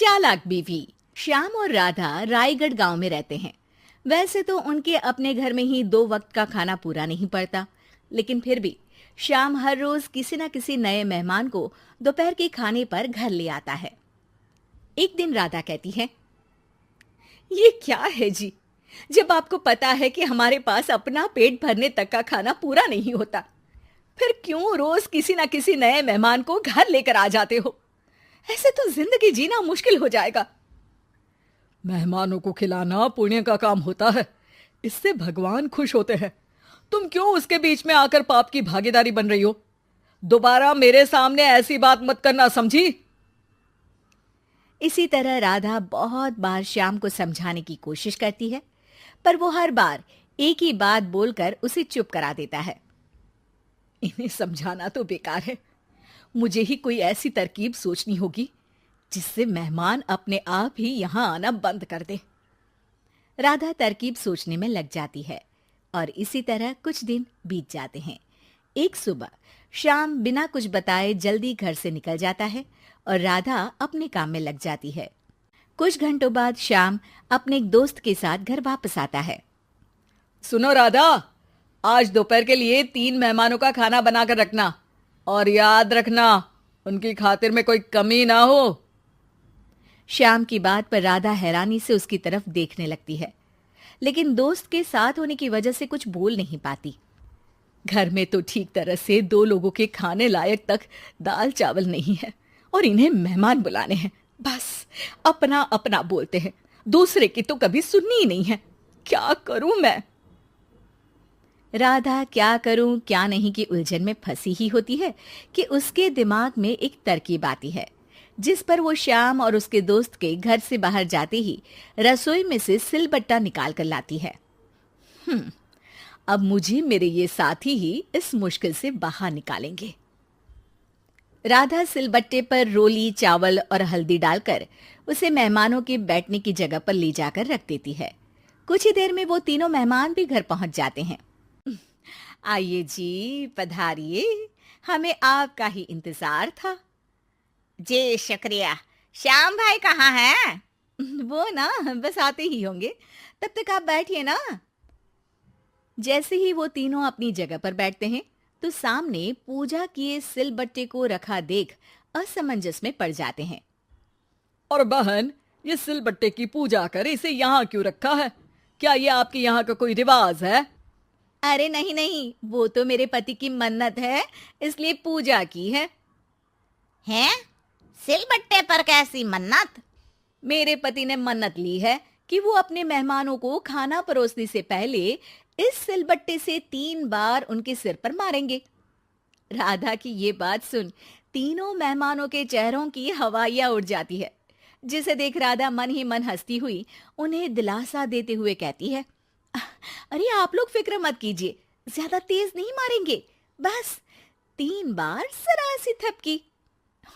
चालाक बीवी। श्याम और राधा रायगढ़ गांव में रहते हैं। वैसे तो उनके अपने घर में ही 2 वक्त का खाना पूरा नहीं पड़ता, लेकिन फिर भी श्याम हर रोज किसी न किसी नए मेहमान को दोपहर के खाने पर घर ले आता है। एक दिन राधा कहती है, ये क्या है जी, जब आपको पता है कि हमारे पास अपना पेट भरने तक का खाना पूरा नहीं होता, फिर क्यों रोज किसी न किसी नए मेहमान को घर लेकर आ जाते हो? ऐसे तो जिंदगी जीना मुश्किल हो जाएगा। मेहमानों को खिलाना पुण्य का काम होता है, इससे भगवान खुश होते हैं। तुम क्यों उसके बीच में आकर पाप की भागीदारी बन रही हो? दोबारा मेरे सामने ऐसी बात मत करना, समझी? इसी तरह राधा बहुत बार श्याम को समझाने की कोशिश करती है, पर वो हर बार एक ही बात बोलकर उसे चुप करा देता है। इन्हें समझाना तो बेकार है, मुझे ही कोई ऐसी तरकीब सोचनी होगी जिससे मेहमान अपने आप ही यहां आना बंद कर दे। राधा तरकीब सोचने में लग जाती है और इसी तरह कुछ दिन बीत जाते हैं। एक सुबह श्याम बिना कुछ बताए जल्दी घर से निकल जाता है और राधा अपने काम में लग जाती है। कुछ घंटों बाद श्याम अपने एक दोस्त के साथ घर वापस आता है। सुनो राधा, आज दोपहर के लिए 3 मेहमानों का खाना बनाकर रखना, और याद रखना उनकी खातिर में कोई कमी ना हो। श्याम की बात पर राधा हैरानी से उसकी तरफ देखने लगती है, लेकिन दोस्त के साथ होने की वजह से कुछ बोल नहीं पाती। घर में तो ठीक तरह से 2 लोगों के खाने लायक तक दाल चावल नहीं है और इन्हें मेहमान बुलाने हैं। बस अपना अपना बोलते हैं, दूसरे की तो कभी सुननी ही नहीं है। क्या करूं मैं? राधा क्या करूं क्या नहीं की उलझन में फंसी ही होती है कि उसके दिमाग में एक तरकीब आती है, जिस पर वो श्याम और उसके दोस्त के घर से बाहर जाते ही रसोई में से सिलबट्टा निकाल कर लाती है। अब मुझे मेरे ये साथी ही इस मुश्किल से बाहर निकालेंगे। राधा सिलबट्टे पर रोली, चावल और हल्दी डालकर उसे मेहमानों के बैठने की जगह पर ले जाकर रख देती है। कुछ ही देर में वो तीनों मेहमान भी घर पहुंच जाते हैं। आइए जी, पधारिए, हमें आपका ही इंतजार था। जी शुक्रिया। श्याम भाई कहाँ हैं? वो ना बस आते ही होंगे, तब तक आप बैठिए ना। जैसे ही वो तीनों अपनी जगह पर बैठते हैं तो सामने पूजा किए सिलबट्टे को रखा देख असमंजस में पड़ जाते हैं। और बहन, ये सिलबट्टे की पूजा कर इसे यहाँ क्यों रखा है? क्या ये आपके यहाँ का कोई रिवाज है? अरे नहीं नहीं, वो तो मेरे पति की मन्नत है, इसलिए पूजा की है। हैं? सिलबट्टे पर कैसी मन्नत? मेरे पति ने मन्नत ली है कि वो अपने मेहमानों को खाना परोसने से पहले इस सिलबट्टे से 3 बार उनके सिर पर मारेंगे। राधा की ये बात सुन तीनों मेहमानों के चेहरों की हवाइयां उड़ जाती है, जिसे देख राधा मन ही मन हंसती हुई उन्हें दिलासा देते हुए कहती है, अरे आप लोग फिक्र मत कीजिए, ज्यादा तेज नहीं मारेंगे, बस 3 बार जरा सी थपकी।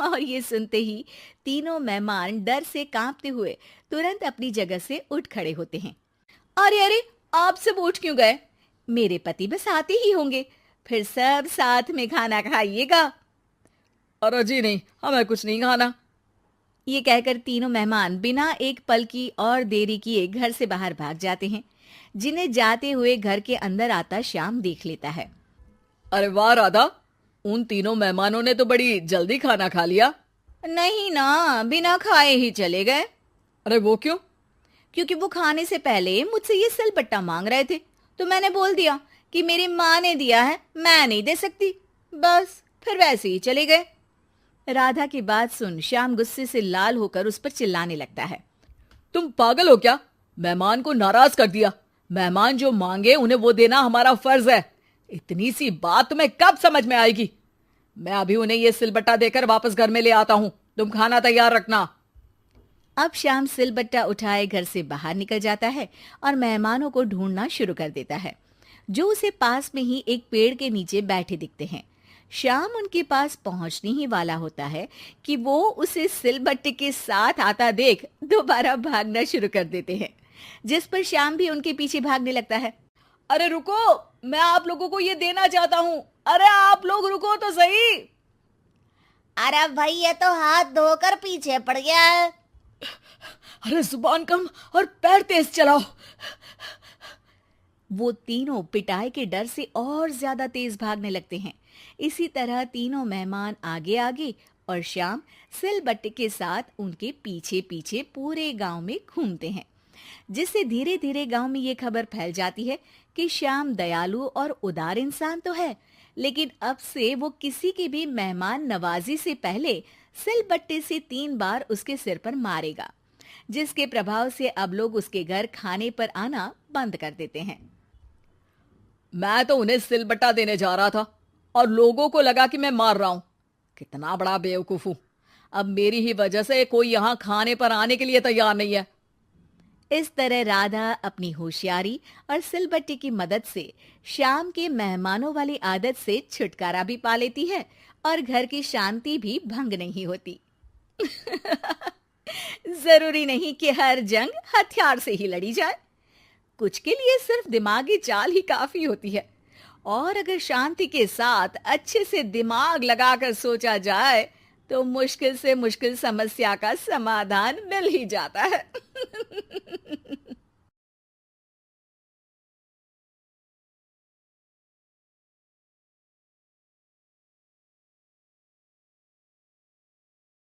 और ये सुनते ही तीनों मेहमान डर से कांपते हुए तुरंत अपनी जगह से उठ खड़े होते हैं। अरे अरे, आप सब उठ क्यों गए? मेरे पति बस आते ही होंगे, फिर सब साथ में खाना खाइएगा। अरे जी नहीं, हमें कुछ नहीं खाना। ये कहकर तीनों मेहमान बिना एक पल की और देरी किए घर से बाहर भाग जाते हैं, जिन्हें जाते हुए घर के अंदर आता श्याम देख लेता है। अरे वाह राधा, उन तीनों मेहमानों ने तो बड़ी जल्दी खाना खा लिया। नहीं ना, बिना खाए ही चले गए। अरे वो क्यों? क्योंकि वो खाने से पहले मुझसे ये सिलबट्टा मांग रहे थे, तो मैंने बोल दिया कि मेरी माँ ने दिया है, मैं नहीं दे सकती। बस फिर वैसे ही चले गए। राधा की बात सुन श्याम गुस्से से लाल होकर उस पर चिल्लाने लगता है। तुम पागल हो क्या? मेहमान को नाराज कर दिया। मेहमान जो मांगे उन्हें वो देना हमारा फर्ज है। इतनी सी बात तुम्हें कब समझ में आएगी? मैं अभी उन्हें ये सिलबट्टा देकर वापस घर में ले आता हूं, तुम खाना तैयार रखना। अब श्याम सिलबट्टा उठाए घर से बाहर निकल जाता है और मेहमानों को ढूंढना शुरू कर देता है, जो उसे पास में ही एक पेड़ के नीचे बैठे दिखते हैं। श्याम उनके पास पहुंचने ही वाला होता है कि वो उसे सिलबट्टे के साथ आता देख दोबारा भागना शुरू कर देते हैं, जिस पर श्याम भी उनके पीछे भागने लगता है। अरे रुको, मैं आप लोगों को ये देना चाहता हूं। अरे आप लोग रुको तो सही। अरे भाई, ये तो हाथ धोकर पीछे पड़ गया है। अरे जुबान कम और पैर तेज चलाओ। वो तीनों पिटाई के डर से और ज्यादा तेज भागने लगते हैं। इसी तरह तीनों मेहमान आगे आगे और श्याम सिलबट्टे के साथ उनके पीछे पीछे पूरे गांव में घूमते हैं, जिससे धीरे धीरे गांव में ये खबर फैल जाती है कि श्याम दयालु और उदार इंसान तो है, लेकिन अब से वो किसी की भी मेहमान नवाजी से पहले सिलबट्टे से 3 बार उसके सिर पर मारेगा, जिसके प्रभाव से अब लोग उसके घर खाने पर आना बंद कर देते हैं। मैं तो उन्हें सिलबट्टा देने जा रहा था और लोगों को लगा कि मैं मार रहा हूं। कितना बड़ा बेवकूफ हूं। अब मेरी ही वजह से कोई यहां खाने पर आने के लिए तैयार नहीं है। इस तरह राधा अपनी होशियारी और सिलबट्टे की मदद से श्याम के मेहमानों वाली आदत से छुटकारा भी पा लेती है और घर की शांति भी भंग नहीं होती। जरूरी नहीं कि हर जंग हथियार से ही लड़ी जाए। कुछ के लिए सिर्फ दिमागी चाल ही काफी होती है, और अगर शांति के साथ अच्छे से दिमाग लगाकर सोचा जाए तो मुश्किल से मुश्किल समस्या का समाधान मिल ही जाता है।